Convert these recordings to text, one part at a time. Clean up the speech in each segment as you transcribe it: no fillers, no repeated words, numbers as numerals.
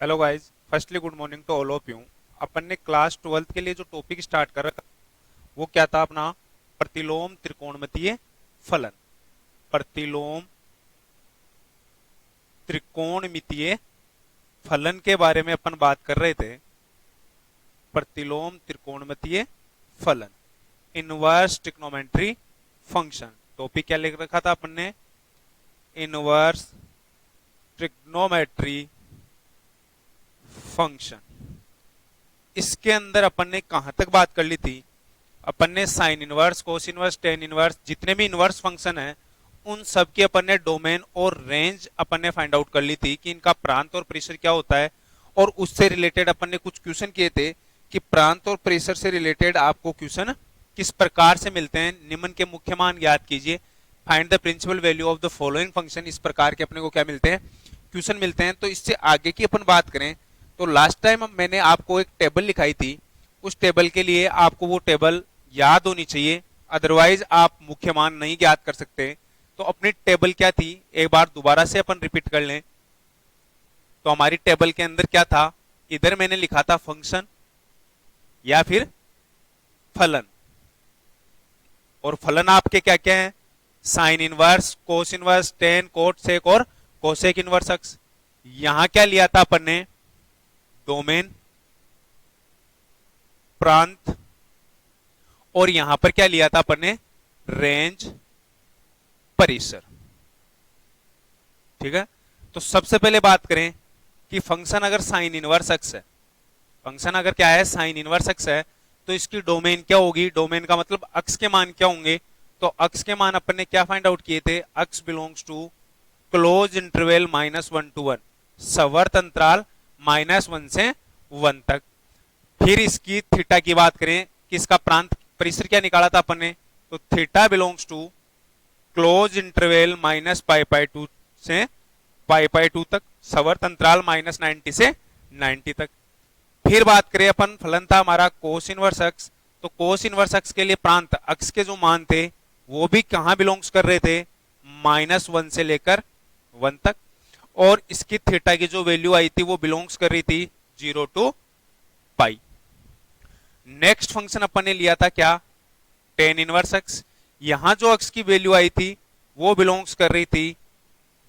Hello guys, firstly good morning to all of you. अपन ने class 12th के लिए जो टॉपिक स्टार्ट कर रखा वो क्या था अपना? प्रतिलोम त्रिकोणमितीय फलन। प्रतिलोम त्रिकोणमितीय फलन के बारे में अपन बात कर रहे थे। प्रतिलोम त्रिकोणमितीय फलन, इनवर्स ट्रिग्नोमेट्री फंक्शन। टॉपिक क्या लिख रखा था अपन ने? Inverse trigonometry function. इसके अंदर अपन ने कहां तक बात कर ली थी? अपन ने sign inverse, cos inverse, tan inverse, जितने भी इनवर्स फंक्शन है उन सब की अपन ने डोमेन और रेंज अपन ने फाइंड आउट कर ली थी कि इनका प्रांत और प्रेशर क्या होता है। और उससे रिलेटेड अपन ने कुछ क्वेश्चन किए थे कि प्रांत और प्रेशर से रिलेटेड आपको क्वेश्चन किस प्रकार से मिलते हैं। निम्न के मुख्य मान ज्ञात कीजिए, find the principal value of the following function. इस प्रकार के अपने को क्या मिलते हैं? क्वेश्चन मिलते हैं। तो इससे आगे की अपन बात करें तो लास्ट टाइम मैंने आपको एक टेबल लिखाई थी। उस टेबल के लिए आपको वो टेबल याद होनी चाहिए, अदरवाइज आप मुख्य मान नहीं ज्ञात कर सकते। तो अपनी टेबल क्या थी, एक बार दोबारा से अपन रिपीट कर लें। तो हमारी टेबल के अंदर क्या था? इधर मैंने लिखा था फंक्शन या फिर फलन। और फलन आपके क्या क्या है? Sine inverse, cos inverse, tan, cot sec और कोसेक इनवर्स अक्स। यहां क्या लिया था अपन ने? डोमेन, प्रांत, और यहां पर क्या लिया था अपन ने? रेंज, परिसर। ठीक है। तो सबसे पहले बात करें कि फंक्शन अगर साइन इनवर्स एक्स है, फंक्शन अगर क्या है? साइन इनवर्स एक्स है, तो इसकी डोमेन क्या होगी? डोमेन का मतलब अक्स के मान क्या होंगे? तो अक्स के मान अपन ने क्या फाइंड आउट किए थे? X belongs to close interval -1 to 1, सवर्त अंतराल -1 से 1 तक। फिर इसकी थीटा की बात करें कि इसका प्रांत परिसर क्या निकाला था अपन ने? तो theta belongs to close interval -π/2 से π/2 तक, सवर्त अंतराल -90 से 90 तक। फिर बात करें अपन, फलन था हमारा कोस इनवर्स एक्स। तो कोस इनवर्स एक्स के लिए प्रांत अक्स के जो मान थे वो भी कहां बिलोंग्स कर रहे थे? -1 से लेकर 1 तक। और इसकी थीटा की जो वैल्यू आई थी वो बिलोंग्स कर रही थी 0 to π। नेक्स्ट फंक्शन अपन ने लिया था क्या? Ten inverse x. यहां जो एक्स की वैल्यू आई थी वो बिलोंग्स कर रही थी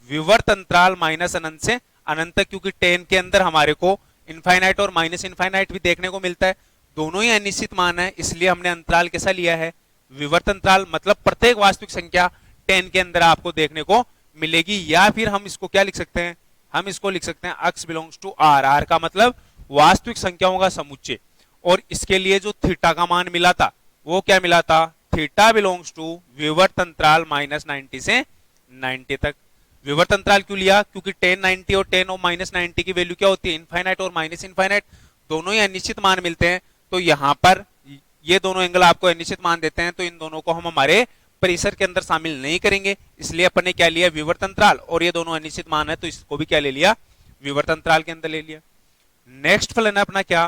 विवर्त अंतराल -अनंत से अनंत तक, क्योंकि टेन के अंदर हमारे को इनफाइनाइट और माइनस इनफाइनाइट भी देखने को मिलता है। दोनों ही अनिश्चित मान है, इसलिए हमने अंतराल कैसा लिया है? विवर्त अंतराल। मतलब प्रत्येक वास्तविक संख्या टेन के अंदर आपको देखने को मिलेगी। या फिर हम इसको क्या लिख सकते हैं? हम इसको लिख सकते हैं x belongs to R. R का मतलब वास्तविक संख्याओं का समुच्चय। और इसके लिए जो थीटा का मान मिला था वो क्या मिला था? थीटा बिलोंग्स टू विवर्त अंतराल -90 से 90 तक। विवर्त अंतराल क्यों लिया? क्योंकि 10, 90 और 10 और -90 की वैल्यू क्या होती है? इनफाइनाइट और माइनस इनफाइनाइट, दोनों ही अनिश्चित मान मिलते हैं। तो यहां पर ये दोनों एंगल आपको अनिश्चित मान देते हैं, तो इन दोनों को हम हमारे परिसर के अंदर शामिल नहीं करेंगे। इसलिए अपन ने क्या लिया? विवर्त अंतराल। और ये दोनों अनिश्चित मान है तो इसको भी क्या ले लिया? विवर्त अंतराल के अंदर ले लिया। नेक्स्ट फलन है अपना क्या?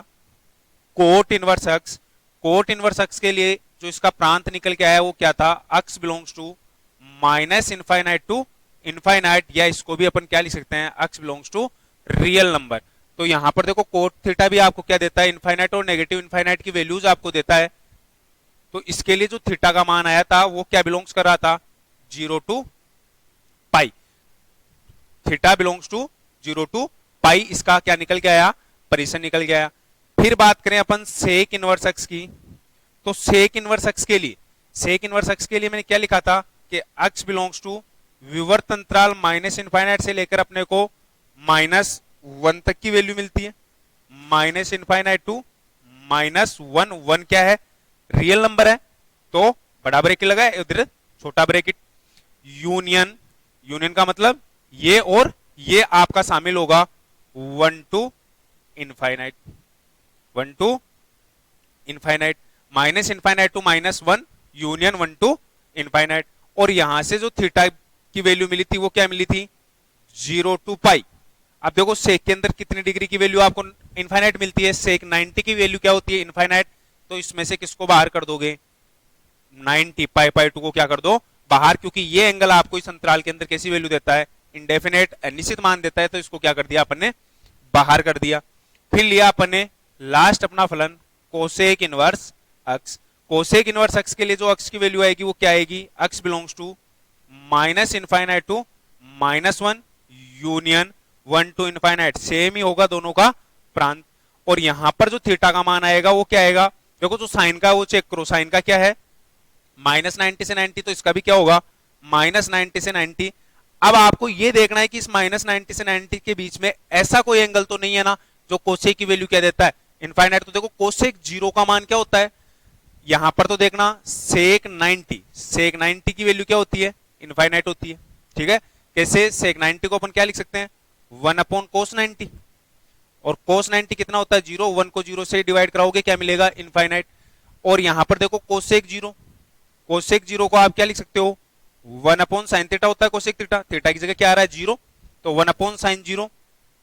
Cot inverse x. Cot inverse x के लिए जो इसका प्रांत निकल के आया वो क्या था? X belongs to -infinite to infinite, या इसको भी अपन क्या लिख सकते हैं? X belongs to real number. तो यहां पर देखो कोट थीटा भी आपको क्या देता है? इनफाइनाइट और नेगेटिव इनफाइनाइट की वैल्यूज आपको देता है। तो इसके लिए जो थीटा का मान आया था वो क्या बिलोंग्स कर रहा था? 0 to π। Theta belongs to 0 to π, इसका क्या निकल के आया? परिसर निकल गया। फिर बात करें अपन सेक इनवर्स एक्स की। तो सेक इनवर्स एक्स के लिए, सेक इनवर्स एक्स के लिए मैंने क्या लिखा था कि एक्स बिलोंग्स टू विवर्त अंतराल -इनफाइनाइट से लेकर अपने को -1 तक की वैल्यू मिलती है। -इनफाइनाइट टू -1, 1 क्या है? रियल नंबर है, तो बड़ा ब्रैकेट लगा है, उधर छोटा ब्रैकेट। यूनियन, यूनियन का मतलब ये और ये आपका शामिल होगा 1 to infinite, 1 to infinite, -infinite to -1, union 1 to infinite. और यहां से जो थीटा की वैल्यू मिली थी वो क्या मिली थी? 0 to π। अब देखो सेक के अंदर कितनी डिग्री की वैल्यू आपको इनफाइनाइट मिलती है? सेक 90 की वैल्यू क्या होती है? इनफाइनाइट। तो इसमें से किसको बाहर कर दोगे? 90, π/2 को क्या कर दो? बाहर, क्योंकि ये एंगल आपको इस अंतराल के अंदर कैसी वैल्यू देता है? इंडेफिनेट, निश्चित मान देता है। तो इसको क्या कर दिया अपन ने? बाहर कर दिया। फिर लिया अपन ने लास्ट अपना फलन कोसेक इनवर्स अक्स। कोसेक इनवर्स अक्स के लिए जो अक्स की वैल्यू आएगी वो क्या आएगी, x belongs to minus infinite to -1 union 1 to infinite. Same ही होगा दोनों का प्रांत। और यहां पर जो थीटा का मान आएगा वो क्या आएगा, देखो जो साइन का वो चेक करो, साइन का क्या है -90 से 90, तो इसका भी क्या होगा -90 से 90। अब आपको ये देखना है कि इस -90 से 90 के बीच में ऐसा कोई एंगल तो नहीं है ना जो कोसेक की वैल्यू क्या देता है, इनफाइनाइट। तो देखो कोसेक 0 का मान क्या होता है, यहां पर तो देखना सेक 90 की वैल्यू क्या होती है, इनफाइनाइट होती है। ठीक है, कैसे, सेक 90 को अपन क्या लिख सकते हैं 1/cos 90, और cos 90 कितना होता है 0, 1 को 0 से डिवाइड कराओगे क्या मिलेगा, इनफाइनाइट। और यहां पर देखो कोसेक 0 को आप क्या लिख सकते हो 1/sin थीटा होता है कोसेक थीटा, थीटा की जगह क्या आ रहा है 0, तो 1/sin 0,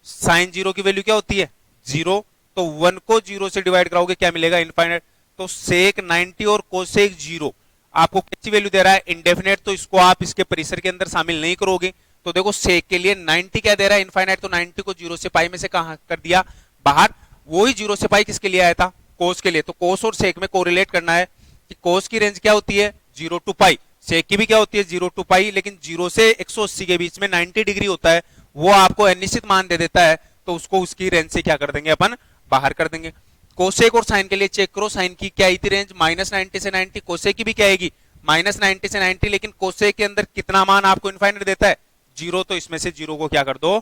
साइन 0 की वैल्यू क्या होती है 0, तो 1 को 0 से डिवाइड कराओगे क्या मिलेगा, इनफाइनाइट। तो सेक 90 और कोसेक 0 आपको कैसी वैल्यू दे रहा है, इंडेफिनेट, तो इसको आप इसके परिसर के अंदर शामिल नहीं करोगे। तो देखो सेक के लिए 90 क्या दे रहा है, इनफाइनाइट, तो 90 को 0 से पाई में से कहां कर दिया बाहर, वही 0 से पाई किसके लिए आया था, कोस के लिए। तो कोस और सेक में कोरिलेट करना है कि कोस की रेंज क्या होती है 0 टू पाई, सेक की भी क्या होती है 0 टू पाई, लेकिन 0 से 180 के बीच में 90 डिग्री होता है, वो आपको अनिश्चित मान दे देता है, तो उसको उसकी रेंज से क्या कर देंगे अपन, बाहर कर देंगे। कोसेक और साइन के लिए चेक करो, साइन की क्या आई थी रेंज -90 से 90, कोसेक की भी क्या आएगी -90 से 90, लेकिन कोसेक के अंदर कितना मान आपको इनफाइनाइट देता है 0, तो इसमें से 0 को क्या कर दो,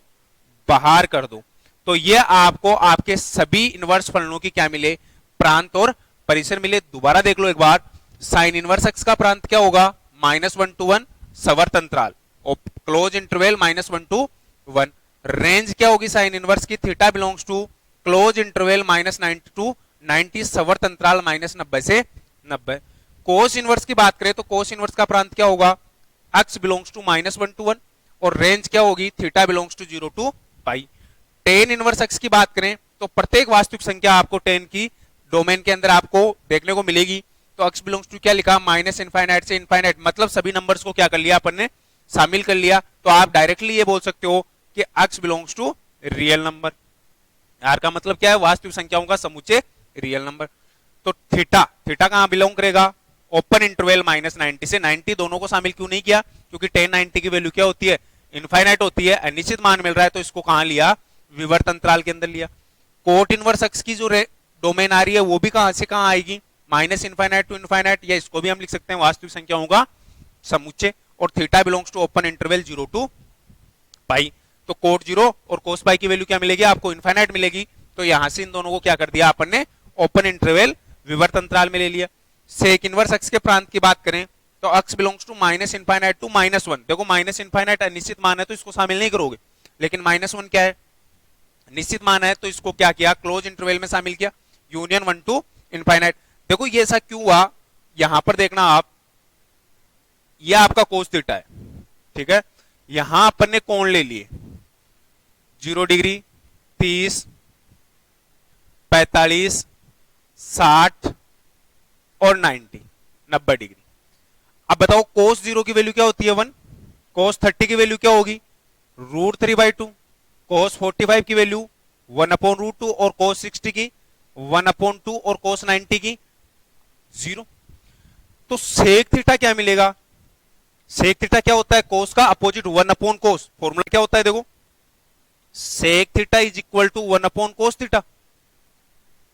बाहर कर दो। तो ये आपको आपके सभी इनवर्स फलनों की क्या मिले, प्रांत और परिसर मिले। दोबारा देख लो एक बार, साइन इनवर्स एक्स का प्रांत क्या होगा -1 to 1 सवर्त अंतराल, और क्लोज इंटरवल -1 to 1। रेंज क्या होगी साइन इनवर्स की, theta belongs to close interval -90 to 90 सवर्त अंतराल -90 से 90। कोस इनवर्स की बात करें तो कोस इनवर्स का प्रांत क्या होगा, अक्स बिलोंग्स टू -1 to 1, और रेंज क्या होगी, theta belongs to 0 to pi. Tan inverse x की बात करें तो प्रत्येक वास्तविक संख्या आपको टेन की डोमेन के अंदर आपको देखने को मिलेगी। तो अक्स बिलोंग्स टू क्या लिखा, माइनस इनफाइनाइट से इनफाइनाइट, मतलब सभी नंबर्स को क्या कर लिया अपन ने, शामिल कर लिया। तो आप डायरेक्टली ये बोल सकते हो कि x belongs to real number. R का मतलब क्या है, वास्तविक संख्याओं का समुच्चय रियल नंबर। तो थीटा कहां बिलोंग करेगा, ओपन इंटरवल -90 से 90, दोनों को शामिल क्यों नहीं किया, क्योंकि 1090 की वैल्यू क्या होती है, इनफाइनाइट होती है, अनिश्चित मान मिल रहा है, तो इसको कहां लिया, विवर्त अंतराल के अंदर लिया। कोट इनवर्स एक्स की जो डोमेन आ रही है वो भी कहां से कहां आएगी, -इनफाइनाइट टू इनफाइनाइट, या इसको भी हम लिख सकते हैं वास्तविक संख्याओं का समुच्चय। और theta belongs to open interval 0 to pi. तो कोट 0 और कोस पाई की वैल्यू क्या मिलेगी आपको, इनफाइनाइट मिलेगी। तो यहां से इन दोनों को क्या कर दिया अपन ने, ओपन इंटरवल विवर्त अंतराल में ले लिया। सेक इनवर्स एक्स के प्रांत की बात करें तो अक्स बिलोंग्स टू -इनफाइनाइट टू -1। देखो -इनफाइनाइट अनिश्चित मान है तो इसको शामिल नहीं करोगे, लेकिन -1 क्या है, निश्चित मान है, तो इसको क्या किया, क्लोज इंटरवल में शामिल किया, यूनियन 1 to इनफाइनाइट। देखो ये ऐसा क्यों हुआ, यहां पर देखना आप, ये आपका कोस थीटा है, ठीक है, यहां अपन ने कोण ले लिए 0 डिग्री, 30, 45, 60 और 90 डिग्री। अब बताओ कोस 0 की वैल्यू क्या होती है 1, कोस 30 की वैल्यू क्या होगी √3/2, कोस 45 की वैल्यू 1/√2, और कोस 60 की 1/2, और कोस 90 की 0। तो सेक थीटा क्या मिलेगा, सेक थीटा क्या होता है, कोस का अपोजिट 1/cos, फॉर्मूला क्या होता है देखो, sec theta is equal to 1/cos theta.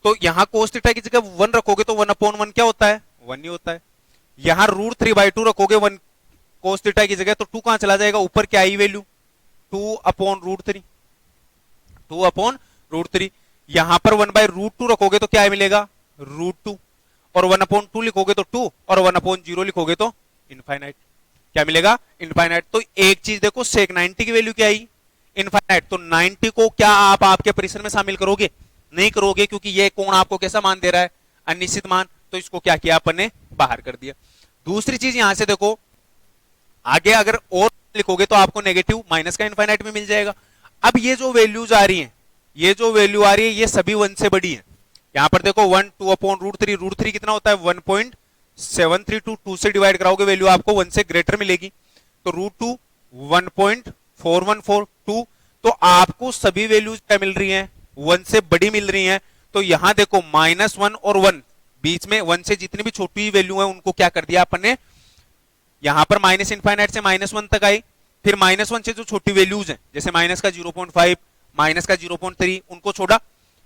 तो यहां कोस थीटा की जगह 1 रखोगे तो 1/1 क्या होता है, 1 ही होता है। यहां √3/2 रखोगे 1 कोस थीटा की जगह, तो 2 कहां चला जाएगा, ऊपर क्या आई वैल्यू 2/√3, 2/√3। यहां पर 1/√2 रखोगे तो क्या मिलेगा √2, और 1/2 लिखोगे तो 2, और 1/0 लिखोगे तो इनफाइनाइट। क्या मिलेगा, इनफाइनाइट। तो एक चीज देखो, सेक 90 की वैल्यू क्या आई, इनफाइनाइट। तो 90 को क्या आप आपके परिसर में शामिल करोगे, नहीं करोगे, क्योंकि ये कोण आपको कैसा मान दे रहा है, अनिश्चित मान। तो इसको क्या किया अपन ने, बाहर कर दिया। दूसरी चीज यहां से देखो, आगे अगर और लिखोगे तो आपको नेगेटिव माइनस का इनफाइनाइट भी मिल जाएगा। अब ये जो वैल्यूज आ रही हैं, ये जो वैल्यू आ रही है ये सभी 1 से बड़ी है। यहां पर देखो 1 2/√3, √3 कितना होता है 1.732, 2 से डिवाइड कराओगे वैल्यू आपको 1 से ग्रेटर मिलेगी। तो √2 1.414, 2 तो आपको सभी वैल्यूज क्या मिल रही हैं, 1 से बड़ी मिल रही हैं। तो यहां देखो -1 और 1 बीच में 1 से जितनी भी छोटी वैल्यू है उनको क्या कर दिया अपन ने, यहां पर माइनस इनफाइनाइट से -1 तक आई, फिर -1 से जो छोटी वैल्यूज हैं जैसे माइनस का 0.5, माइनस का 0.3 उनको छोड़ा,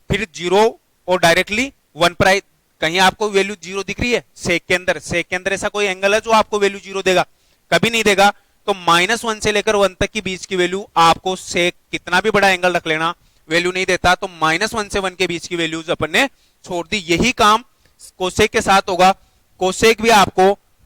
फिर 0 और डायरेक्टली 1 पर आई। कहीं आपको वैल्यू 0 दिख रही है सेक के अंदर? सेक के अंदर ऐसा कोई एंगल है जो आपको वैल्यू 0 देगा? कभी नहीं देगा। तो -1 से लेकर 1 तक की बीच की वैल्यू आपको सेक कितना भी बड़ा एंगल रख लेना वैल्यू नहीं देता। तो -1 से 1 के बीच की वैल्यूज अपन ने छोड़ दी। यही काम कोसेक के साथ होगा। कोसेक भी आपको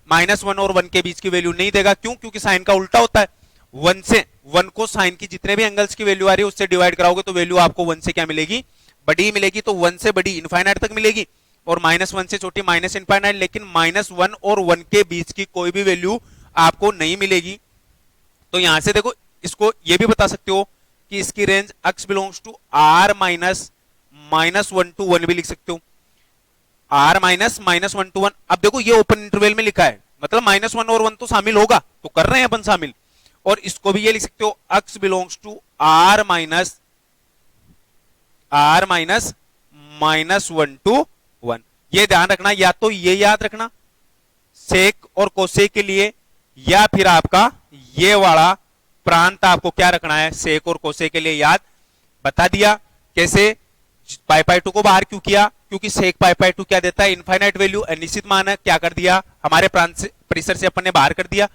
-1 और 1 के बीच की वैल्यू नहीं देगा। क्यों? क्योंकि साइन का उल्टा होता है। 1 से 1 को साइन की जितने भी एंगल्स की वैल्यू आ रही है उससे डिवाइड कराओगे तो वैल्यू आपको 1 से क्या मिलेगी, बड़ी मिलेगी। तो 1 से बड़ी इनफाइनाइट तक मिलेगी और -1 से छोटी माइनस इनफाइनाइट। लेकिन -1 और 1 के बीच की कोई भी वैल्यू आपको नहीं मिलेगी। तो यहां से देखो इसको ये भी बता सकते हो कि इसकी range x belongs to r -1 to 1 भी लिख सकते हो, r -1 to 1। अब देखो ये ओपन इंटरवल में लिखा है, मतलब -1 और 1 तो शामिल होगा, तो कर रहे हैं अपन शामिल। और इसको भी ये लिख सकते हो x belongs to r -1 to 1। ये ध्यान रखना, या तो ये याद रखना सेक और कोसेक के लिए, या फिर आपका ये वाला प्रांत आपको क्या रखना है सेक और कोसेक के लिए याद। बता दिया कैसे। π/2 को बाहर क्यों किया? क्योंकि सेक π/2 क्या देता है, इनफाइनाइट वैल्यू, अनिश्चित मान है। क्या कर दिया, हमारे प्रांत से परिसर से अपन ने बाहर कर दिया।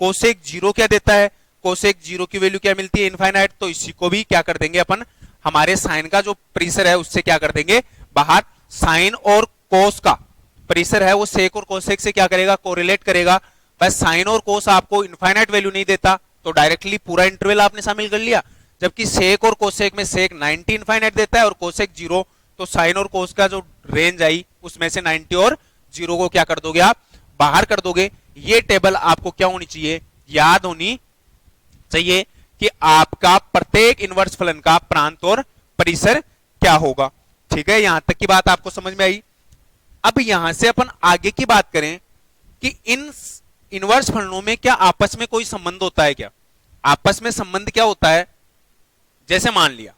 कोसेक 0 क्या देता है, कोसेक 0 की वैल्यू क्या मिलती है, इनफाइनाइट। तो इसी को भी क्या कर देंगे अपन, हमारे साइन का जो परिसर है उससे क्या कर देंगे बाहर। साइन और कोस का परिसर है वो सेक और कोसेक से क्या करेगा, कोरिलेट करेगा। बस साइन और कोस आपको इनफाइनाइट वैल्यू नहीं देता तो डायरेक्टली पूरा इंटरवल आपने शामिल कर लिया। जबकि सेक और कोसेक में सेक 90 इनफाइनाइट देता है और कोसेक 0, तो साइन और कोस का जो रेंज आई उसमें से 90 और 0 को क्या कर दोगे आप, बाहर कर दोगे। ये टेबल आपको क्या होनी चाहिए, याद होनी चाहिए कि आपका प्रत्येक इनवर्स फलन का प्रांत और परिसर क्या होगा। ठीक है, यहां तक की बात आपको समझ में आई। अब यहां से अपन आगे की बात करें कि इन इनवर्स फलनों में क्या आपस में कोई संबंध होता है क्या? आपस में संबंध क्या होता है, जैसे मान लिया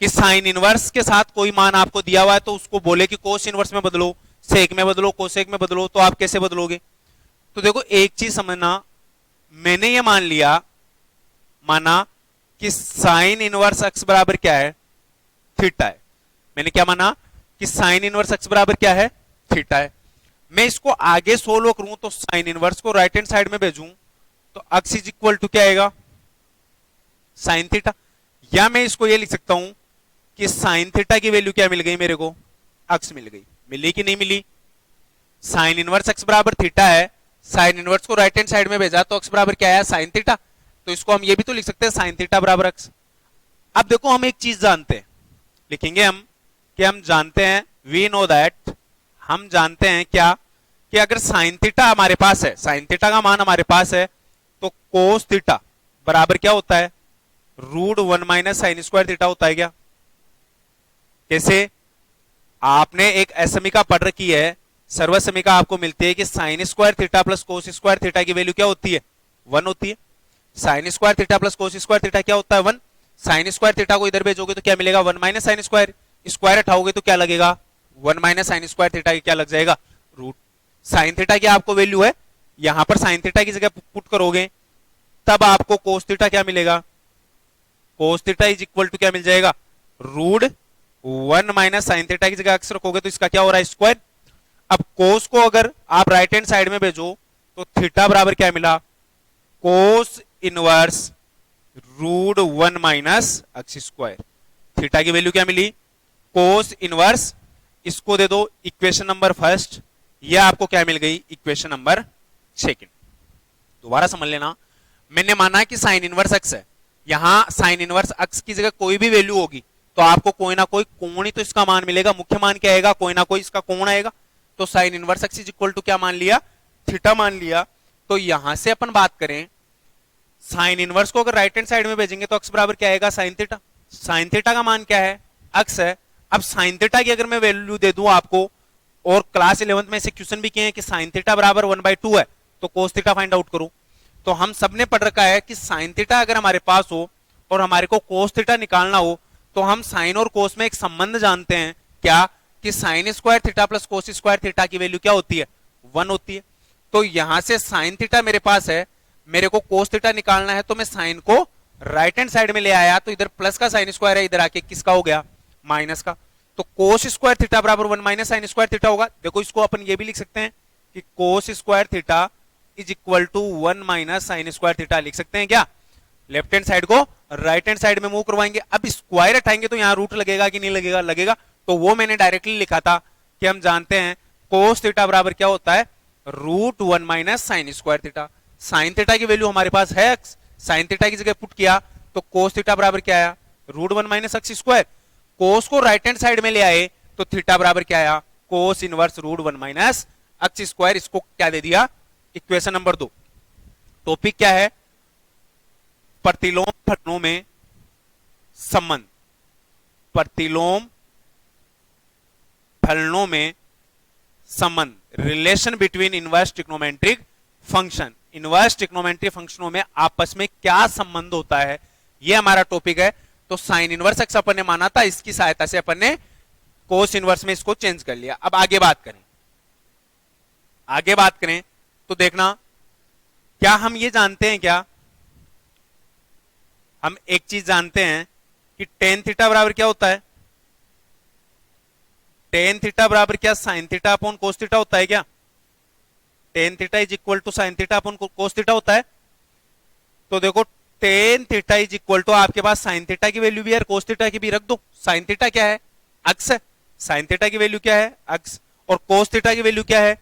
कि साइन इनवर्स के साथ कोई मान आपको दिया हुआ है तो उसको बोले कि कोस इनवर्स में बदलो, सेक में बदलो, कोसेक में बदलो, तो आप कैसे बदलोगे? तो देखो एक चीज समझना, मैंने ये माना कि साइन इनवर्स एक्स बराबर क्या है, थीटा है। मैंने क्या माना कि साइन इनवर्स एक्स बराबर क्या है, थीटा है। मैं इसको आगे सोल्व करूं तो साइन इनवर्स को राइट हैंड साइड में भेजूं तो एक्स इज इक्वल टू क्या आएगा, साइन थीटा। या मैं इसको ये लिख सकता हूं कि साइन थीटा की वैल्यू क्या मिल गई मेरे को, एक्स मिल गई। मिली कि नहीं मिली? साइन इनवर्स एक्स बराबर थीटा है, साइन इनवर्स को राइट हैंड साइड में भेजा तो एक्स बराबर क्या है, साइन थीटा। तो इसको हम ये भी तो लिख सकते हैं साइन थीटा बराबर एक्स। अब देखो हम एक चीज जानते हैं, लिखेंगे हम कि हम जानते हैं, वी नो दैट, हम जानते हैं क्या कि अगर साइन थीटा हमारे पास है, साइन थीटा का मान हमारे पास है, तो कोस थीटा बराबर क्या होता है, √1 माइनस साइन स्क्वायर थीटा होता है क्या? कैसे? आपने एक असमीका पढ़ रखी है, सर्वसमीका आपको मिलती है कि sign square theta plus cos square theta की वैल्यू क्या होती है, 1 होती है। Sign square theta plus cos square theta क्या होता है, 1। साइन स्क्वायर थीटा को इधर भेजोगे तो क्या मिलेगा, 1 माइनस साइन स्क्वायर, स्क्वायर हटाओगे तो क्या लगेगा, 1 माइनस साइन स्क्वायर थीटा क्या लग जाएगा, रूट। साइन थीटा की आपको वैल्यू है, यहां पर साइन थीटा की जगह पुट करोगे तब आपको कोस थीटा क्या मिलेगा, cos theta is equal to क्या मिल जाएगा, √1 माइनस साइन थीटा की जगह एक्स रखोगे तो इसका क्या हो रहा है, स्क्वायर। अब कोस को अगर आप राइट हैंड साइड में भेजो तो थीटा बराबर क्या मिला, कोस inverse √1 minus x square. Theta की वैल्यू क्या मिली, कोस इनवर्स, इसको दे दो इक्वेशन नंबर फर्स्ट, ये आपको क्या मिल गई, इक्वेशन नंबर सेकंड। दोबारा समझ लेना, मैंने माना कि साइन इनवर्स एक्स है, यहां साइन इनवर्स एक्स की जगह कोई भी वैल्यू होगी तो आपको कोई ना कोई कोण ही तो इसका मान मिलेगा, मुख्य मान क्या आएगा, कोई ना कोई इसका कोण आएगा। तो sine inverse x is equal to क्या मान लिया, थीटा मान लिया। तो यहां से अपन बात करें, साइन इनवर्स को अगर राइट हैंड साइड में भेजेंगे तो एक्स बराबर क्या आएगा, साइन थीटा। साइन थीटा का मान क्या है, एक्स है। अब साइन थीटा की अगर मैं वैल्यू दे दूं आपको, और क्लास 11th में ऐसे क्वेश्चन भी किए हैं कि साइन थीटा बराबर 1/2 है तो कोस थीटा फाइंड आउट करो। तो हम सबने पढ़ रखा है कि साइन थीटा अगर हमारे पास हो और हमारे को कोस थीटा निकालना हो तो हम साइन और कोस में एक संबंध जानते हैं, क्या कि sign square theta plus cos square theta की वैल्यू क्या होती है, 1 होती है। तो यहां से साइन थीटा मेरे पास है, मेरे को कोस थीटा निकालना है, तो मैं साइन को राइट हैंड साइड में ले आया, तो इधर प्लस का साइन स्क्वायर है, इधर आके किसका हो गया, माइनस का। तो कोस स्क्वायर थीटा बराबर 1 माइनस साइन स्क्वायर थीटा होगा। देखो इसको अपन ये भी लिख सकते हैं कि cos square theta is equal to 1 minus sine square theta लिख सकते हैं क्या। लेफ्ट हैंड साइड को राइट हैंड साइड में मूव करवाएंगे। अब स्क्वायर हटाएंगे तो यहां रूट लगेगा कि नहीं लगेगा, लगेगा। तो वो मैंने डायरेक्टली लिखा था कि हम जानते हैं कोस थीटा बराबर क्या होता है, root 1 minus sine square theta. Sine theta की वैल्यू हमारे पास है x, साइन थीटा की जगह पुट किया तो कोस थीटा बराबर क्या आया, रूट 1 माइनस एक्स स्क्वायर। कोस को राइट हैंड साइड में ले आए तो थीटा बराबर क्या आया, cos inverse root 1 minus x square. इसको क्या दे दिया, इक्वेशन नंबर 2। टॉपिक क्या है, प्रतिलोम फलनों में संबंध। प्रतिलोम फलनों में संबंध, relation between inverse trigonometric function. Inverse trigonometric फंक्शनों में आपस में क्या संबंध होता है, यह हमारा टॉपिक है। तो साइन इनवर्स एक्स अपन ने माना था, इसकी सहायता से अपन ने कोस इनवर्स में इसको चेंज कर लिया। अब आगे बात करें, आगे बात करें तो देखना, क्या हम ये जानते हैं, क्या हम एक चीज जानते हैं कि टेन थीटा बराबर क्या होता है, टेन थीटा बराबर क्या, sine theta upon cos theta होता है क्या। Tan theta is equal to sine theta upon cos theta होता है। तो देखो tan theta is equal to, आपके पास साइन थीटा की वैल्यू भी है, कोस थीटा की भी रख दो। साइन थीटा क्या है, अक्स है, साइन थीटा की वैल्यू क्या है, अक्स, और कोस थीटा की वैल्यू क्या है,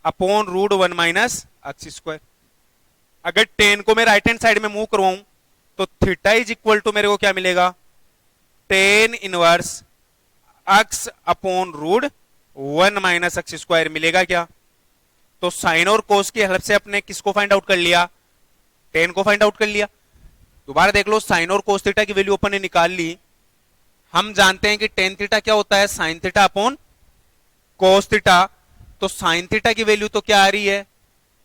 upon root 1 minus x square. अगर टेन को मैं राइट हैंड साइड में मूव करवाऊं तो थीटा इज इक्वल टू मेरे को क्या मिलेगा, tan inverse x upon root 1 minus x square मिलेगा क्या। तो साइन और कोस की हेल्प से अपने किसको फाइंड आउट कर लिया, टेन को फाइंड आउट कर लिया। दोबारा देख लो, साइन और कोस थीटा की वैल्यू अपन ने निकाल ली। हम जानते हैं कि टेन थीटा क्या होता है, sign theta upon cos theta. तो साइन थीटा की वैल्यू तो क्या आ रही है,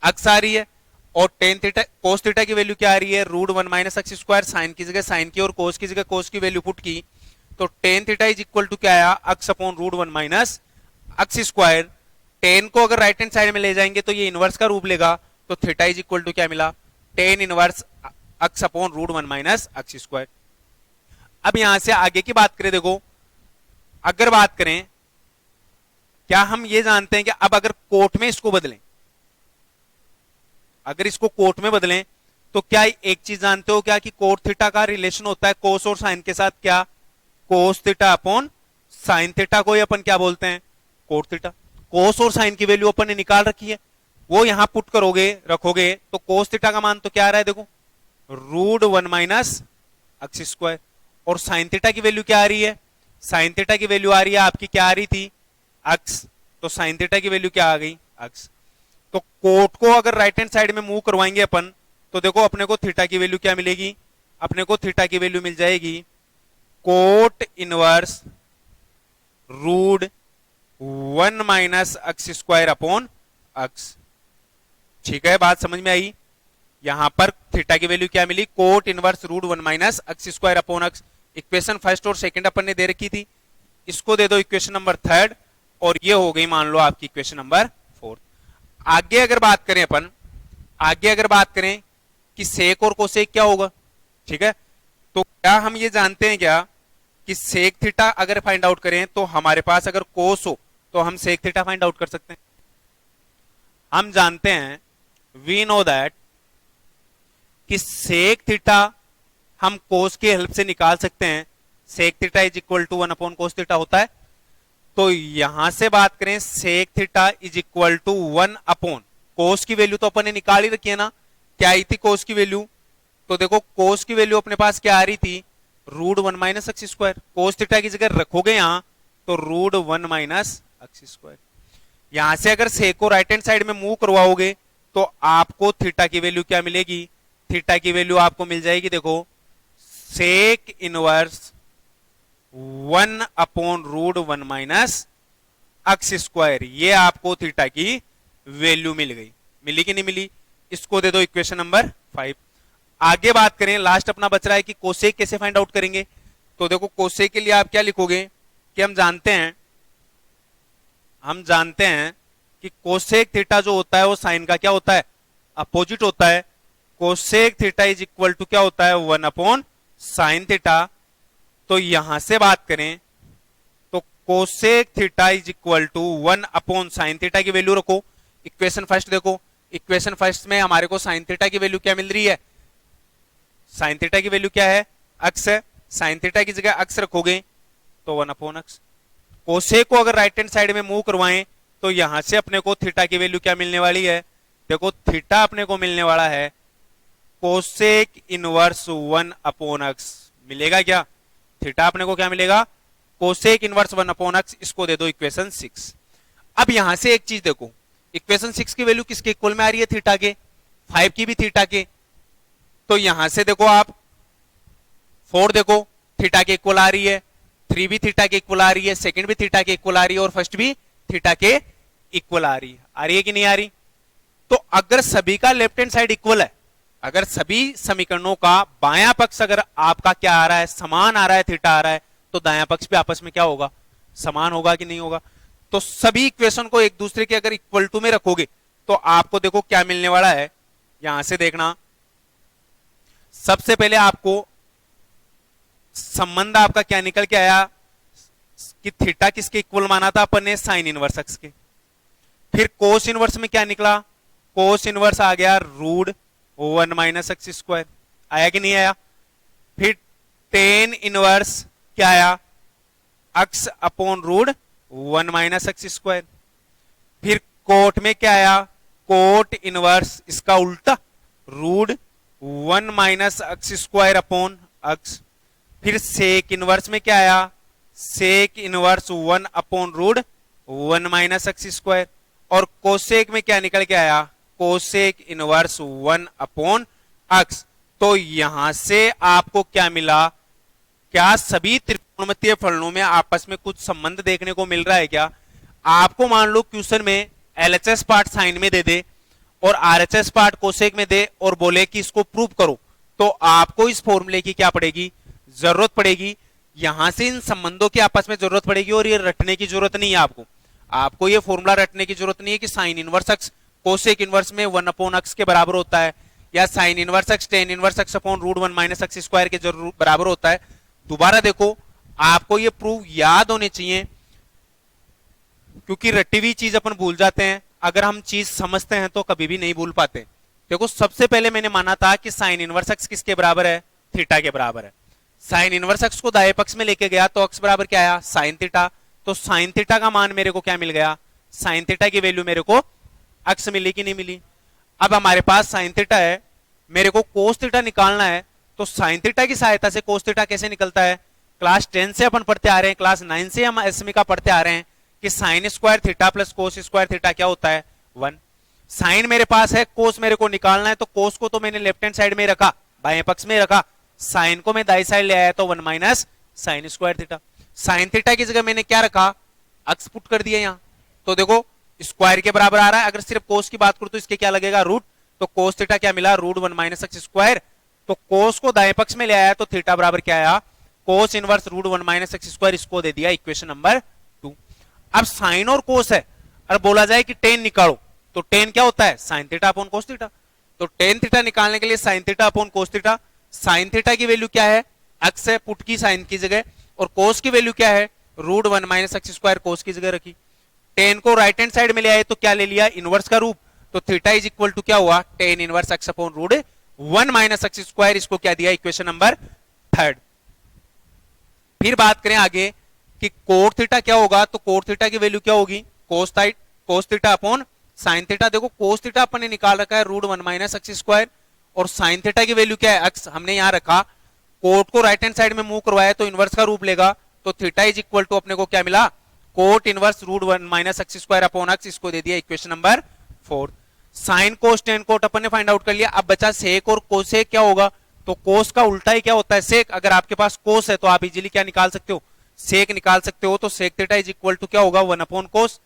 एक्स आ रही है, और टेन थीटा कोस थीटा की वैल्यू क्या आ रही है, root 1 minus x square. Sine की जगह साइन की और कोस की जगह कोस की वैल्यू पुट की तो tan theta is equal to क्या आया, x upon root 1 minus x square. Tan को अगर राइट हैंड साइड में ले जाएंगे तो ये इनवर्स का रूप लेगा, तो थीटा इज इक्वल टू क्या मिला, tan inverse x upon root 1 minus x square. अब यहां से आगे की बात करें, देखो अगर बात करें, क्या हम ये जानते हैं कि अब अगर कोट में इसको बदलें, अगर इसको कोट में बदलें तो क्या एक चीज जानते हो क्या, कि कोट थीटा का रिलेशन होता है कोस और साइन के साथ, क्या, cos theta upon sine theta को ही अपन क्या बोलते हैं, कोट थीटा। कोस और साइन की वैल्यू अपन ने निकाल रखी है, वो यहां पुट करोगे रखोगे तो कोस थीटा का मान तो क्या आ रहा है, देखो रूट 1 माइनस एक्स स्क्वायर, और साइन थीटा की वैल्यू क्या आ रही है, साइन थीटा की वैल्यू आ रही है आपकी, क्या आ रही थी, एक्स। तो साइन थीटा की वैल्यू क्या आ गई, एक्स। तो कोट को अगर राइट हैंड साइड में मूव करवाएंगे अपन तो देखो अपने को थीटा की वैल्यू क्या मिलेगी, अपने को थीटा की वैल्यू मिल जाएगी cot inverse root 1 minus x square upon x. ठीक है, बात समझ में आई। यहां पर थीटा की वैल्यू क्या मिली, cot inverse root 1 minus x square upon x. Equation first और सेकंड अपन ने दे रखी थी, इसको दे दो इक्वेशन नंबर 3, और ये हो गई मान लो आपकी इक्वेशन नंबर 4। आगे अगर बात करें अपन, आगे अगर बात करें कि सेक और कोसेक क्या होगा, ठीक है, तो क्या हम ये जानते हैं क्या कि सेक थीटा अगर फाइंड आउट करें तो हमारे पास अगर कोस हो तो हम सेक थीटा फाइंड आउट कर सकते हैं। हम जानते हैं, वी नो दैट, कि सेक थीटा हम कोस की हेल्प से निकाल सकते हैं। Sec theta is equal to 1 upon cos theta होता है। तो यहां से बात करें, sec theta is equal to 1 upon cos की वैल्यू तो अपन ने निकाल ही रखी है ना, क्या आई थी कोस की वैल्यू, तो देखो कोस की वैल्यू अपने पास क्या आ रही थी, root 1 minus x square. Cos theta की जगह रखोगे यहां तो रूट 1 माइनस एक्स स्क्वायर। यहां से अगर सेक को राइट हैंड साइड में मूव करवाओगे तो आपको थीटा की वैल्यू क्या मिलेगी, थीटा की वैल्यू आपको मिल जाएगी, देखो sec inverse 1 upon root 1 minus x square. ये आपको थीटा की वैल्यू मिल गई, मिली कि नहीं मिली। इसको दे दो इक्वेशन नंबर 5। आगे बात करें, लास्ट अपना बच रहा है कि कोसेक कैसे फाइंड आउट करेंगे। तो देखो कोसेक के लिए आप क्या लिखोगे कि हम जानते हैं कि कोसेक थीटा जो होता है वो साइन का क्या होता है, अपोजिट होता है। Cosec theta is equal to क्या होता है, 1 अपॉन साइन थीटा। तो यहां से बात करें तो cosec theta is equal to 1 upon sine theta की वैल्यू रखो। इक्वेशन फर्स्ट देखो, इक्वेशन फर्स्ट में हमारे को साइन थीटा की वैल्यू क्या मिल रही है, साइन थीटा की वैल्यू क्या है, अक्स है। साइन थीटा की जगह अक्स रखोगे तो 1 अपॉन अक्स। कोसेक को अगर राइट हैंड साइड में मूव करवाएं तो यहां से अपने को थीटा की वैल्यू क्या मिलने वाली है, देखो थीटा अपने को मिलने वाला है कोसेक इनवर्स 1 अपॉन अक्स। मिलेगा क्या, थीटा अपने को क्या मिलेगा, कोसेक इनवर्स 1 अपॉन अक्स। इसको दे दो इक्वेशन 6। अब यहां से एक चीज देखो, इक्वेशन 6 की वैल्यू किसके इक्वल में आ रही है, थीटा के, 5 की भी थीटा के। तो यहां से देखो आप 4 देखो थीटा के इक्वल आ रही है, 3 भी थीटा के इक्वल आ रही है, सेकंड भी थीटा के इक्वल आ रही है और फर्स्ट भी थीटा के इक्वल आ रही है कि नहीं आ रही। तो अगर सभी का लेफ्ट हैंड साइड इक्वल है, अगर सभी समीकरणों का बायां पक्ष अगर आपका क्या आ रहा है, समान आ रहा है, थीटा आ रहा है, तो दायां पक्ष भी आपस में क्या होगा, समान होगा कि नहीं होगा। तो सभी इक्वेशन को एक दूसरे के अगर इक्वल टू में रखोगे तो आपको देखो क्या मिलने वाला है। यहां से देखना, सबसे पहले आपको संबंध आपका क्या निकल के आया कि थीटा किसके इक्वल माना था अपन ने, साइन इनवर्स एक्स के। फिर कोस इनवर्स में क्या निकला, कोस इनवर्स आ गया रूट 1 माइनस एक्स स्क्वायर, आया कि नहीं आया। फिर टेन इनवर्स क्या आया, x upon root 1 minus x square. फिर कोट में क्या आया, कोट इनवर्स इसका उल्टा root 1 minus x square upon x. फिर सेक इनवर्स में क्या आया, sec inverse 1 upon root 1 minus x square. और कोसेक में क्या निकल के आया, कोसेक इनवर्स 1 अपॉन एक्स। तो यहां से आपको क्या मिला, क्या सभी त्रिकोणमितीय फलनों में आपस में कुछ संबंध देखने को मिल रहा है क्या। आपको मान लो क्वेश्चन में एलएचएस पार्ट साइन में दे दे और आरएचएस पार्ट कोसेक में दे और बोले कि इसको प्रूव करो, तो आपको इस फॉर्मूले की क्या पड़ेगी, जरूरत पड़ेगी। यहां से इन संबंधों की आपस में जरूरत पड़ेगी और ये रटने की जरूरत नहीं है आपको ये फॉर्मूला रटने की जरूरत नहीं है कि sine inverse x cosec inverse में 1 अपॉन एक्स के बराबर होता है, या sine inverse x tan inverse x upon root 1 minus x square के बराबर होता है। दोबारा देखो, आपको ये प्रूफ याद होने चाहिए, क्योंकि रटी हुई चीज अपन भूल जाते हैं, अगर हम चीज समझते हैं तो कभी भी नहीं भूल पाते। देखो सबसे पहले मैंने माना था कि साइन इनवर्स एक्स किसके बराबर है, थीटा के बराबर है। साइन इनवर्स एक्स को दाएं पक्ष में लेके गया तो एक्स बराबर क्या आया, साइन थीटा। तो साइन थीटा का मान मेरे को क्या मिल गया, साइन थीटा की वैल्यू मेरे को एक्स मिली कि नहीं मिली। अब हमारे पास साइन थीटा है, मेरे को कोस थीटा निकालना है, तो साइन थीटा की सहायता से कोस थीटा कैसे निकलता है, क्लास 10 से अपन पढ़ते आ रहे हैं, क्लास 9 से हम एसमी का पढ़ते आ रहे हैं कि sign square theta plus cos square theta क्या होता है, 1। साइन मेरे पास है, कोस मेरे को निकालना है, तो कोस को तो मैंने लेफ्ट हैंड साइड में रखा, बाएं पक्ष में रखा, साइन को मैं दाई साइड ले आया तो 1 minus sine square theta. Sine theta की जगह मैंने क्या रखा, एक्स पुट कर दिया यहां, तो देखो स्क्वायर के बराबर आ रहा है। अगर सिर्फ कोस की बात करूं तो इसके क्या लगेगा, रूट, तो कोस थीटा क्या मिला, रूट 1 माइनस एक्स स्क्वायर। तो कोस को दाएं पक्ष में ले आया तो थीटा बराबर क्या आया, cos inverse root 1 minus x square, इसको दे दिया इक्वेशन नंबर 2। अब साइन और कोस है, और बोला जाए कि टेन निकालो, तो टेन क्या होता है, sign theta upon cos theta. तो टेन थीटा निकालने के लिए sign theta upon cos theta, sine theta की वैल्यू क्या है, एक्स है, पुट की साइन की जगह, और कोस की वैल्यू क्या है, रूट 1 माइनस एक्स स्क्वायर, कोस की जगह रखी। टेन को राइट हैंड साइड में ले आए तो क्या ले लिया, इनवर्स का रूप, तो थीटा इज इक्वल टू क्या हुआ, tan inverse x upon root 1 minus x square, इसको क्या दिया, इक्वेशन नंबर 3। फिर बात करें आगे कि कोट थीटा क्या होगा, तो कोट थीटा की वैल्यू क्या होगी, cos theta upon sine theta. देखो कोस थीटा अपन ने निकाल रखा है रूट 1 माइनस एक्स स्क्वायर, और साइन थीटा की वैल्यू क्या है, एक्स हमने यहां रखा, कोट को राइट हैंड साइड में मूव करवाया तो इनवर्स का रूप लेगा, तो थीटा इज इक्वल टू अपने को क्या मिला, cot inverse root 1 minus x square upon x, इसको दे दिया equation number 4। Sine cos tan cot अपन ने फाइंड आउट कर लिया। अब बचा सेक और कोसेक क्या होगा, तो कोस का उल्टा ही क्या होता है, सेक। अगर आपके पास कोस है तो आप इजीली क्या निकाल सकते हो, सेक निकाल सकते हो। तो sec theta is equal to क्या होगा, 1 अपॉन कोस।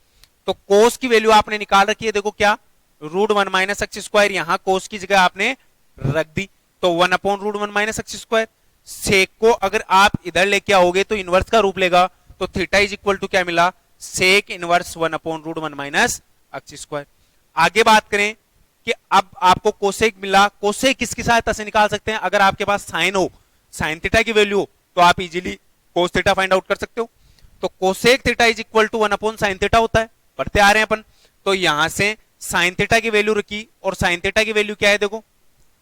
तो कोस की वैल्यू आपने निकाल रखी है, देखो क्या, रूट 1 माइनस एक्स स्क्वायर, यहां कोस की जगह आपने रख दी। तो 1/√1 माइनस एक्स स्क्वायर। सेक को अगर आप इधर लेके आओगे तो इनवर्स का रूप लेगा, तो थीटा इज इक्वल टू क्या मिला, sec inverse 1/√1 minus x square. आगे बात करें कि अब आपको कोसेक मिला, कोसेक किसकी सहायता से निकाल सकते हैं, अगर आपके पास साइन हो, साइन थीटा की वैल्यू हो, तो आप easily cos theta find out कर सकते हो। तो cosec theta is equal to 1/sin theta होता है, पढ़ते आ रहे हैं अपन। तो यहां से साइन थीटा की वैल्यू रखी, और साइन थीटा की वैल्यू क्या है, देखो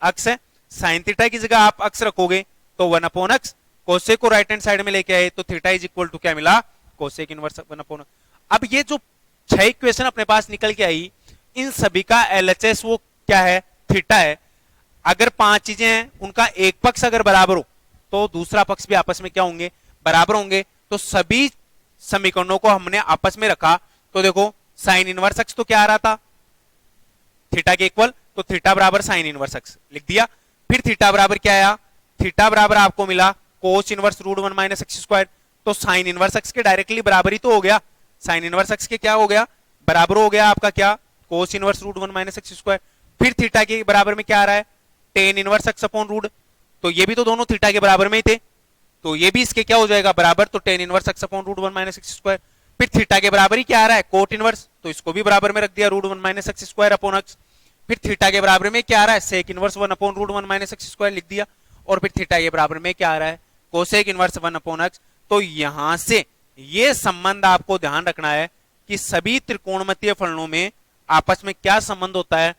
अक्स है, साइन थीटा की जगह आप अक्स रखोगे तो 1/x, कोसेक को राइट हैंड साइड में लेके आए तो थीटा इज इक्वल टू क्या मिला, कोसेक इनवर्स 1/x। अब ये जो 6 इक्वेशन अपने पास निकल के आई, इन सभी का एलएचएस वो क्या है, थीटा है। अगर 5 चीजें हैं, उनका एक पक्ष अगर बराबर हो तो दूसरा पक्ष भी आपस में क्या होंगे, बराबर होंगे। तो सभी समीकरणों को हमने आपस में रखा, तो देखो साइन इनवर्स एक्स तो क्या आ रहा था, थीटा के इक्वल, तो थीटा बराबर साइन इनवर्स एक्स लिख दिया। फिर थीटा बराबर क्या आया, थीटा बराबर आपको मिला कोस इनवर्स √1 माइनस एक्स स्क्वायर। तो साइन इनवर्स एक्स के डायरेक्टली बराबर ही तो हो गया, साइन इनवर्स एक्स के क्या हो गया, बराबर हो गया आपका क्या, cos inverse √1 minus x square. फिर थीटा के बराबर में क्या आ रहा है, tan inverse x upon root, तो ये भी तो दोनों थीटा के बराबर में ही थे, तो ये भी इसके क्या हो जाएगा, बराबर, तो ten inverse x upon √1 minus x square. फिर थीटा के बराबर ही क्या आ रहा है, कोट इनवर्स, तो इसको भी बराबर में रख दिया √1 minus x square upon x. फिर थीटा के बराबर में क्या आ रहा है, sec inverse 1/√1 minus x square लिख दिया। और फिर थीटा के बराबर में क्या आ रहा है, कोसेक इनवर्स 1/x। तो यहां से ये संबंध आपको ध्यान रखना है कि सभी त्रिकोणमितीय फलनों में आपस में क्या संबंध होता है,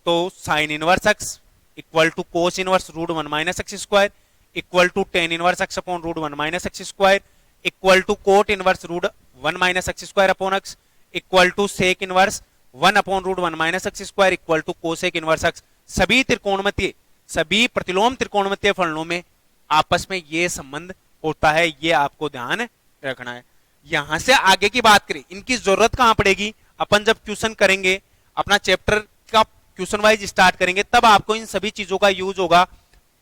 तो sine inverse x equal to cos inverse √1 minus x square equal to tan inverse x upon √1 minus x square equal to cot inverse √1 minus x square upon x equal to sec inverse 1/√1 minus x square equal to cosec inverse x. सभी त्रिकोणमितीय, सभी प्रतिलोम त्रिकोणमितीय फलनों में आपस में ये संबंध होता है, ये आपको ध्यान रखना है। यहां से आगे की बात करें, इनकी जरूरत कहां पड़ेगी, अपन जब क्वेश्चन करेंगे, अपना चैप्टर का क्वेश्चन वाइज स्टार्ट करेंगे, तब आपको इन सभी चीजों का यूज होगा,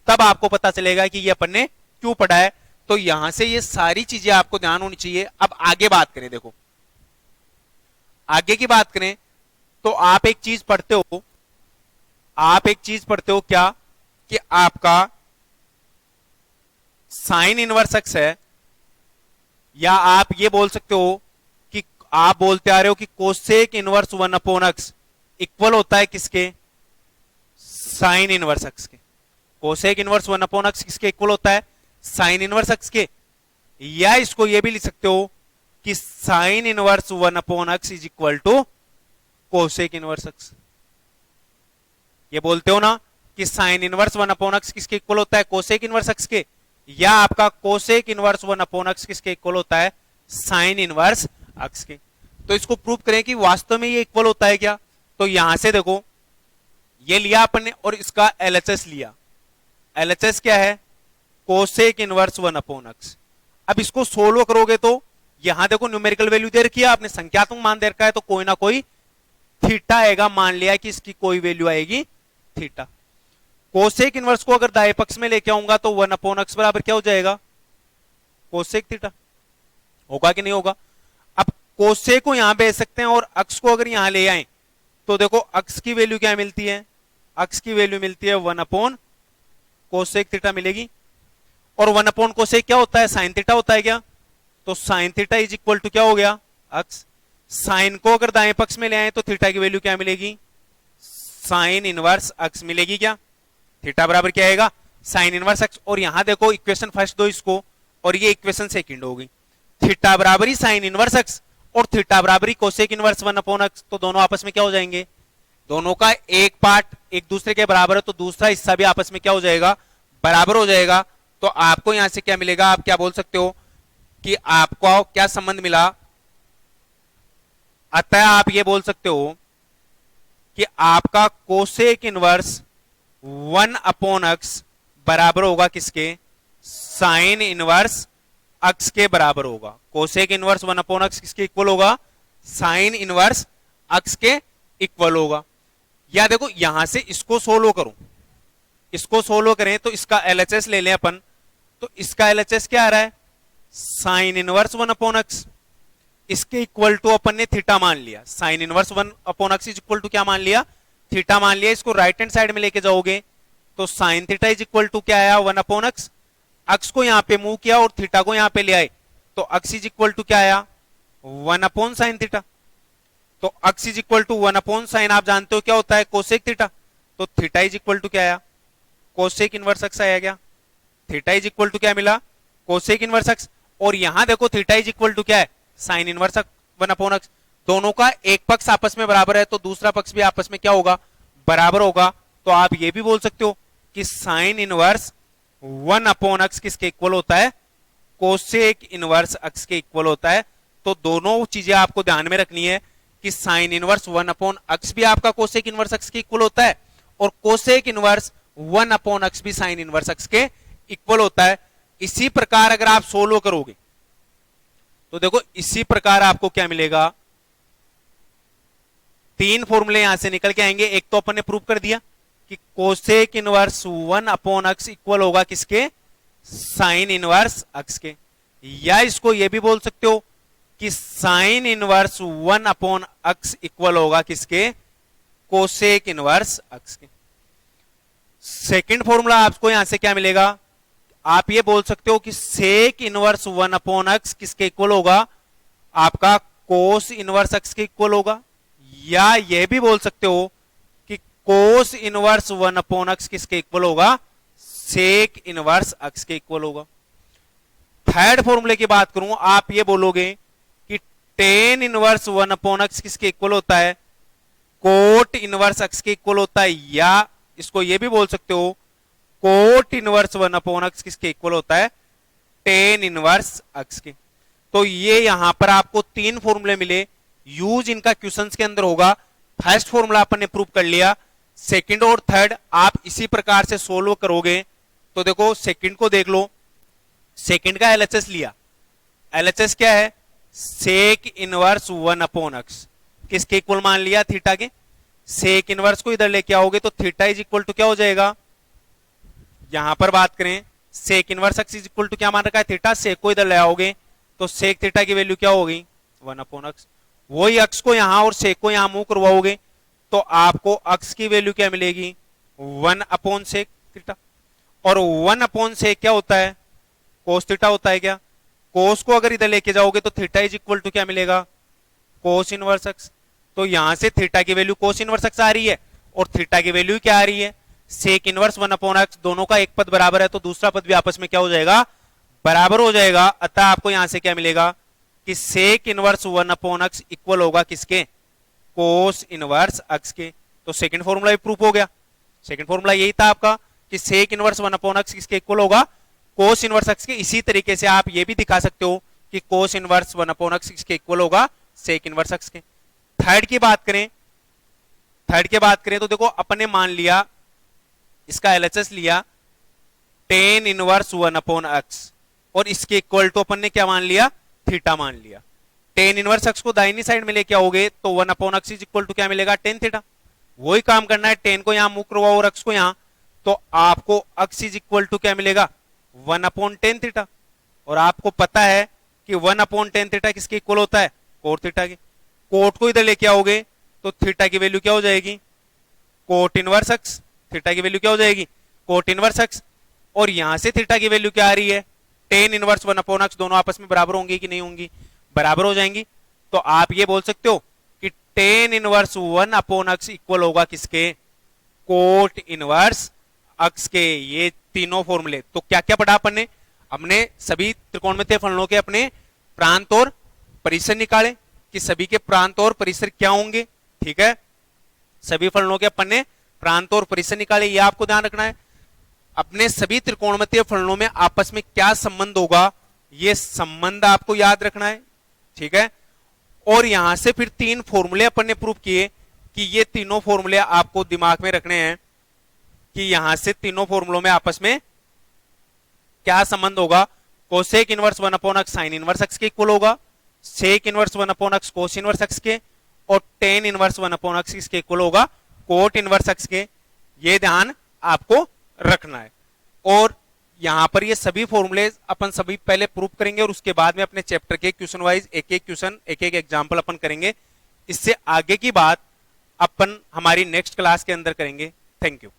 तब आपको पता चलेगा कि ये अपन ने क्यों पढ़ा है। तो यहां से ये सारी चीजें आपको ध्यान होनी चाहिए। अब आगे बात करें, देखो आगे की बात करें तो आप एक चीज पढ़ते हो, आप एक चीज पढ़ते हो क्या, कि आपका साइन इनवर्स एक्स है, या आप ये बोल सकते हो कि आप बोलते आ रहे हो कि कोसेक इनवर्स 1/x इक्वल होता है किसके, साइन इनवर्स एक्स के। कोसेक इनवर्स 1/x किसके इक्वल होता है, साइन इनवर्स एक्स के। या इसको ये भी लिख सकते हो कि sine inverse 1/x is equal to cosec inverse x. ये बोलते हो ना कि साइन इनवर्स 1/x किसके इक्वल होता है, कोसेक इनवर्स एक्स के, या आपका कोसेक इनवर्स 1/x किसके इक्वल होता है, साइन इनवर्स एक्स के। तो इसको प्रूव करें कि वास्तव में ये इक्वल होता है क्या। तो यहां से देखो, ये लिया अपन ने और इसका एलएचएस लिया, एलएचएस क्या है, कोसेक इनवर्स 1/x। अब इसको सोल्व करोगे तो यहां देखो न्यूमेरिकल वैल्यू दे रखी है, आपने संख्यात्मक मान दे रखा है, तो कोई ना कोई थीटा आएगा, मान लिया कि इसकी कोई वैल्यू आएगी थीटा। कोसेक इनवर्स को अगर दाएं पक्ष में लेके आऊंगा तो 1/x बराबर क्या हो जाएगा, कोसेक थीटा, होगा कि नहीं होगा। अब कोसेक को यहां भेज सकते हैं और अक्स को अगर यहां ले आए तो देखो अक्स की वैल्यू क्या मिलती है, अक्स की वैल्यू मिलती है 1/कोसेक थीटा मिलेगी। और 1/कोसेक क्या होता है, साइन थीटा होता है क्या, तो sine theta is equal to क्या हो गया, अक्स। साइन को अगर दाएं पक्ष में ले आए तो थीटा की वैल्यू क्या मिलेगी, साइन इनवर्स अक्स मिलेगी क्या, थीटा बराबर क्या आएगा, साइन इनवर्स एक्स। और यहां देखो इक्वेशन फर्स्ट दो इसको, और ये इक्वेशन सेकंड हो गई, थीटा बराबर ही साइन इनवर्स एक्स और थीटा बराबर ही कोसेक इनवर्स 1/x। तो दोनों आपस में क्या हो जाएंगे, दोनों का एक पार्ट एक दूसरे के बराबर है, तो दूसरा हिस्सा भी आपस में क्या हो जाएगा, बराबर हो जाएगा। तो आपको यहां से क्या मिलेगा, आप क्या बोल सकते हो कि आपको क्या संबंध मिला, अतः आप ये बोल सकते हो कि आपका कोसेक इनवर्स 1/x बराबर होगा किसके, साइन इनवर्स अक्स के बराबर होगा। कोसेक इनवर्स 1/x किसके इक्वल होगा, साइन इनवर्स अक्स के इक्वल होगा। या देखो यहां से इसको सोल्व करूं, इसको सोल्व करें तो इसका एलएचएस ले लें अपन, तो इसका एलएचएस क्या आ रहा है, साइन इनवर्स 1/x, इसके इक्वल टू अपन ने थीटा मान लिया, sine inverse 1/x is equal to क्या मान लिया, थीटा मान लिया। इसको राइट हैंड साइड में लेके जाओगे तो sine theta is equal to क्या आया 1 अपॉन अक्स, अक्स को यहां पे मूव किया और थीटा को यहां पे ले आए, तो अक्स इज इक्वल टू क्या आया 1 अपॉन साइन थीटा। तो x is equal to 1 upon sine, आप जानते हो क्या होता है कोसेक थीटा, तो थीटा इज इक्वल टू क्या आया कोसेक इनवर्स अक्स आया गया, थीटा इज इक्वल टू क्या मिला कोसेक इनवर्स अक्स। और यहां देखो थीटा इज इक्वल टू क्या है साइन इनवर्स 1 अपॉन अक्स, दोनों का एक पक्ष आपस में बराबर है तो दूसरा पक्ष भी आपस में क्या होगा बराबर होगा। तो आप ये भी बोल सकते हो कि साइन इनवर्स 1 अपॉन अक्स किसके इक्वल होता है कोसेक इनवर्स अक्स के इक्वल होता है। तो दोनों चीजें आपको ध्यान में रखनी है कि साइन इनवर्स 1 अपॉन अक्स भी आपका कोसेक इनवर्स अक्स के इक्वल होता है और कोसेक इनवर्स 1 अपॉन अक्स भी साइन इनवर्स अक्स के इक्वल होता है। इसी प्रकार अगर आप सोल्व करोगे तो देखो इसी प्रकार आपको क्या मिलेगा, तीन फॉर्मूले यहां से निकल के आएंगे। एक तो अपन ने प्रूव कर दिया कि कोसेक इनवर्स 1 अपॉन अक्स इक्वल होगा किसके साइन इनवर्स अक्स के, या इसको ये भी बोल सकते हो कि साइन इनवर्स 1 अपॉन अक्स इक्वल होगा किसके कोसेक इनवर्स अक्स के। सेकंड फॉर्मूला आपको यहां से क्या मिलेगा, आप ये बोल सकते हो कि सेक इनवर्स 1 अपॉन अक्स किसके इक्वल होगा आपका कोस इनवर्स अक्स के इक्वल होगा, या ये भी बोल सकते हो कि कोस इनवर्स 1 अपॉन अक्स किसके इक्वल होगा सेक इनवर्स अक्स के इक्वल होगा। थर्ड फॉर्मूले की बात करूं, आप ये बोलोगे कि टेन इनवर्स 1 अपॉन अक्स किसके इक्वल होता है कोट इनवर्स अक्स के इक्वल होता है, या इसको ये भी बोल सकते हो कोट इनवर्स 1 अपॉन अक्स किसके इक्वल होता है टेन इनवर्स अक्स के। तो ये यहां पर आपको तीन फॉर्मूले मिले, यूज इनका क्वेश्चंस के अंदर होगा। फर्स्ट फॉर्मूला अपन ने प्रूव कर लिया, सेकंड और थर्ड आप इसी प्रकार से सोल्व करोगे। तो देखो सेकंड को देख लो, सेकंड का एलएचएस लिया, एलएचएस क्या है सेक इनवर्स 1 अपॉन अक्स किसके इक्वल मान लिया थीटा के, सेक इनवर्स को इधर लेके आओगे तो थीटा इज इक्वल टू क्या हो जाएगा, यहां पर बात करें sec inverse x is equal to क्या मान रखा है थीटा, सेक को इधर ले आओगे तो सेक थीटा की वैल्यू क्या होगी 1 अपॉन अक्स, वही अक्स को यहां और सेक को यहां मूव करवाओगे तो आपको अक्स की वैल्यू क्या मिलेगी 1 अपॉन सेक थीटा, और 1 अपॉन सेक क्या होता है कोस थीटा होता है क्या, कोस को अगर इधर लेके जाओगे तो थीटा इज इक्वल टू क्या मिलेगा कोस इनवर्स अक्स। तो यहां से थीटा की वैल्यू कोस इनवर्स अक्स आ रही है और थीटा की वैल्यू क्या आ रही है सेक इनवर्स 1 अपॉन अक्स, दोनों का एक पद बराबर है तो दूसरा पद भी आपस में क्या हो जाएगा बराबर हो जाएगा। अतः आपको यहां से क्या मिलेगा कि सेक इनवर्स 1 अपॉन अक्स इक्वल होगा किसके कोस इनवर्स अक्स के। तो सेकंड फॉर्मूला भी प्रूफ हो गया, सेकंड फॉर्मूला यही था आपका कि सेक इनवर्स 1 अपॉन अक्स किसके इक्वल होगा कोस इनवर्स अक्स के। इसी तरीके से आप ये भी दिखा सकते हो कि कोस इनवर्स 1 अपॉन अक्स किसके इक्वल होगा सेक इनवर्स अक्स के। थर्ड की बात करें, थर्ड की बात करें तो देखो अपने मान लिया इसका एलएचएस लिया टेन इनवर्स 1 अपॉन अक्स और इसके इक्वल टू अपन ने क्या मान लिया थीटा मान लिया। टेन इनवर्स अक्स को दाहिनी साइड में लेके आओगे तो 1 upon x is equal to क्या मिलेगा टेन थीटा, वही काम करना है टेन को यहां मूव करवाओ और अक्स को यहां, तो आपको अक्स इज इक्वल टू क्या मिलेगा 1 अपॉन टेन थीटा, और आपको पता है कि 1 अपॉन टेन थीटा किसके इक्वल होता है कोट थीटा के। कोट को इधर लेके आओगे तो थीटा की वैल्यू क्या हो जाएगी कोट इनवर्स अक्स, थीटा की वैल्यू क्या हो जाएगी कोट इनवर्स अक्स, और यहां से थीटा की वैल्यू क्या आ रही है टेन इनवर्स 1 अपॉन अक्स, दोनों आपस में बराबर होंगी कि नहीं होंगी बराबर हो जाएंगी। तो आप ये बोल सकते हो कि टेन इनवर्स 1 अपॉन अक्स इक्वल होगा किसके कोट इनवर्स अक्स के। ये तीनों फॉर्मूले, तो क्या क्या पढ़ा अपन ने, हमने सभी त्रिकोणमितीय फलनों के अपने प्रांत और परिसर निकाले कि सभी के प्रांत और परिसर क्या होंगे, ठीक है, सभी फलनों के अपन ने प्रांत और परिसर निकाले, ये आपको ध्यान रखना है। अपने सभी त्रिकोणमितीय फलनों में आपस में क्या संबंध होगा ये संबंध आपको याद रखना है, ठीक है। और यहां से फिर तीन फॉर्मूले अपन ने प्रूव किए कि ये तीनों फॉर्मूले आपको दिमाग में रखने हैं कि यहां से तीनों फॉर्मूलों में आपस में क्या संबंध होगा, कोसेक इनवर्स 1 अपॉन अक्स साइन इनवर्स अक्स के इक्वल होगा, सेक इनवर्स 1 अपॉन अक्स कोस इनवर्स अक्स के, और टेन इनवर्स 1 अपॉन अक्स किसके इक्वल होगा कोट इनवर्स अक्स के। ये ध्यान आपको रखना है। और यहां पर ये सभी फॉर्मूले अपन सभी पहले प्रूव करेंगे और उसके बाद में अपने चैप्टर के क्वेश्चन वाइज एक एक क्वेश्चन एक एक एग्जांपल अपन करेंगे। इससे आगे की बात अपन हमारी नेक्स्ट क्लास के अंदर करेंगे। Thank you.